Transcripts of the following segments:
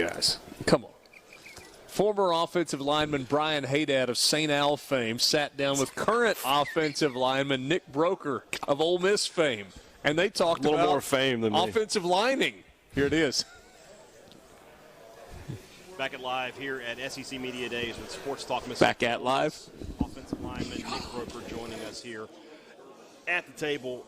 Guys, come on. Former offensive lineman Brian Hadad of St. Al fame sat down with current offensive lineman Nick Broeker of Ole Miss fame, and they talked about more fame than offensive lining. Here it is. Back at live here at SEC Media Days with Sports Talk Mississippi. Back at live. Offensive lineman Nick Broeker joining us here at the table.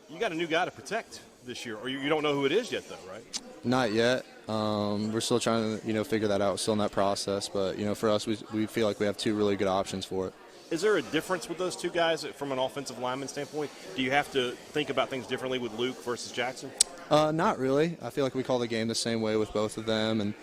You got a new guy to protect this year, or you don't know who it is yet, though, right? Not yet. We're still trying to, figure that out. We're still in that process. But, for us, we feel like we have two really good options for it. Is there a difference with those two guys from an offensive lineman standpoint? Do you have to think about things differently with Luke versus Jackson? Not really. I feel like we call the game the same way with both of them. And,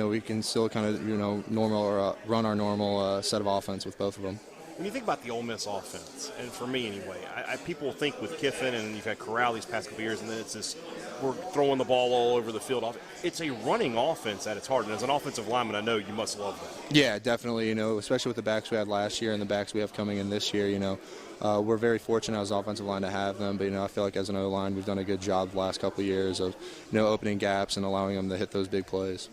we can still kind of, run our normal set of offense with both of them. When you think about the Ole Miss offense, and for me anyway, people think with Kiffin and you've had Corral these past couple years, and then it's this we're throwing the ball all over the field. It's a running offense at its heart, and as an offensive lineman, I know you must love that. Yeah, definitely. Especially with the backs we had last year and the backs we have coming in this year. We're very fortunate as offensive line to have them, but I feel like as an O-line, we've done a good job the last couple of years of opening gaps and allowing them to hit those big plays.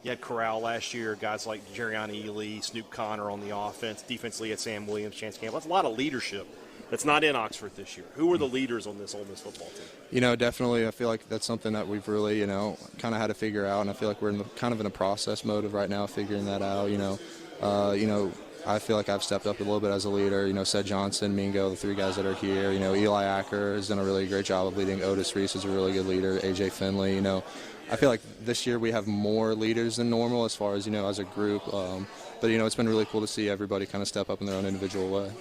You had Corral last year, guys like Jerrion Ely, Snoop Connor on the offense. Defensively, you had Sam Williams, Chance Campbell. That's a lot of leadership that's not in Oxford this year. Who are the leaders on this Ole Miss football team? Definitely. I feel like that's something that we've really, kind of had to figure out, and I feel like we're kind of in a process mode of right now figuring that out. I feel like I've stepped up a little bit as a leader. Seth Johnson, Mingo, the three guys that are here. Eli Acker has done a really great job of leading. Otis Reese is a really good leader. AJ Finley, I feel like this year we have more leaders than normal as far as, as a group. But, it's been really cool to see everybody kind of step up in their own individual way.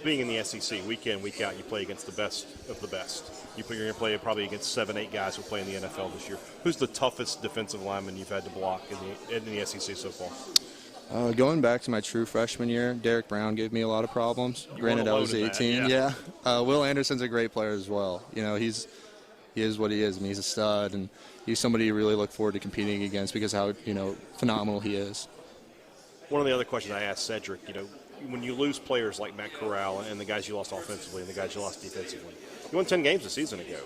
Being in the SEC, week in, week out, you play against the best of the best. You're going to play probably against 7-8 guys who play in the NFL this year. Who's the toughest defensive lineman you've had to block in the SEC so far? Going back to my true freshman year, Derek Brown gave me a lot of problems. Granted, I was 18. Yeah. Will Anderson's a great player as well. He is what he is. He's a stud, and he's somebody you really look forward to competing against because how, phenomenal he is. One of the other questions I asked Cedric, when you lose players like Matt Corral and the guys you lost offensively and the guys you lost defensively, you won 10 games a season ago.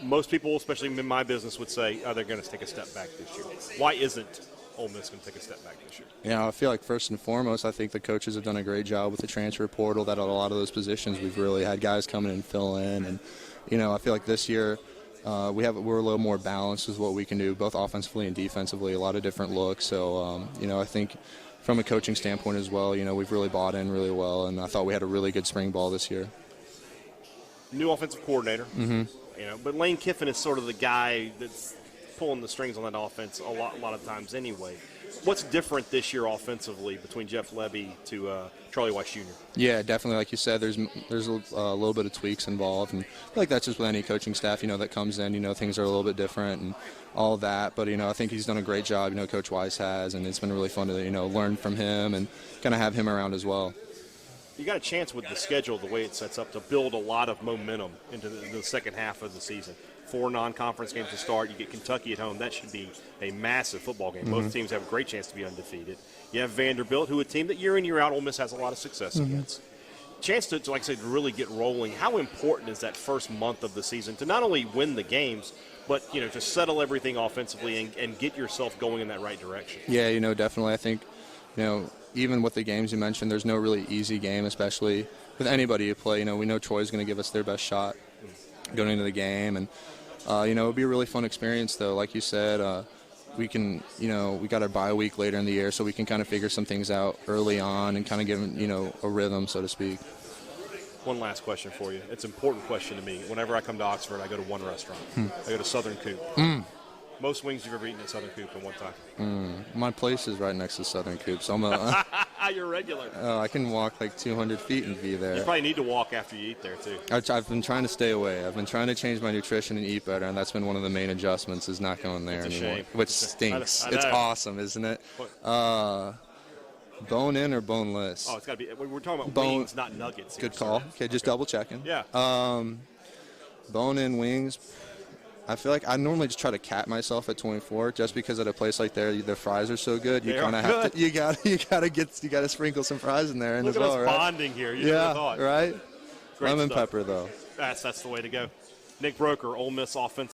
Most people, especially in my business, would say, they're going to take a step back this year. Why isn't Ole Miss going to take a step back this year? I feel like first and foremost, I think the coaches have done a great job with the transfer portal. That a lot of those positions we've really had guys come in and fill in, and I feel like this year we're a little more balanced with what we can do, both offensively and defensively. A lot of different looks. So I think from a coaching standpoint as well, we've really bought in really well, and I thought we had a really good spring ball this year. New offensive coordinator. Mm-hmm. But Lane Kiffin is sort of the guy that's pulling the strings on that offense a lot of times anyway. What's different this year offensively between Jeff Levy to Charlie Weiss Jr.? Yeah, definitely. Like you said, there's a little bit of tweaks involved, and I feel like that's just with any coaching staff, that comes in. Things are a little bit different and all of that. But I think he's done a great job. Coach Weiss has, and it's been really fun to learn from him and kind of have him around as well. You got a chance with the schedule, the way it sets up, to build a lot of momentum into the second half of the season. 4 non-conference games to start. You get Kentucky at home. That should be a massive football game. Mm-hmm. Both teams have a great chance to be undefeated. You have Vanderbilt, who a team that year in, year out, Ole Miss has a lot of success against. Chance to, like I said, really get rolling. How important is that first month of the season to not only win the games, but, to settle everything offensively and get yourself going in that right direction? Yeah, definitely. I think, even with the games you mentioned, there's no really easy game, especially with anybody you play. We know Troy's going to give us their best shot going into the game, and it'll be a really fun experience, though. Like you said, we can, we got our bye week later in the year, so we can kind of figure some things out early on and kind of give them, a rhythm, so to speak. One last question for you. It's an important question to me. Whenever I come to Oxford, I go to one restaurant. I go to Southern Coop. Most wings you've ever eaten at Southern Coop in one time? My place is right next to Southern Coop, so You're regular. I can walk like 200 feet and be there. You probably need to walk after you eat there, too. I've been trying to stay away. I've been trying to change my nutrition and eat better, and that's been one of the main adjustments is not going there anymore. Shame. Which stinks. I know. It's awesome, isn't it? Bone in or boneless? Oh, it's got to be. We're talking about wings, not nuggets. Good call. Okay, just double checking. Yeah. Bone in wings. I feel like I normally just try to cap myself at 24, just because at a place like there, the fries are so good. You kind of have to. You gotta sprinkle some fries in there as well, right? Look at us bonding here. You never thought. Right. Great Lemon stuff. pepper though. That's the way to go. Nick Broeker, Ole Miss offensive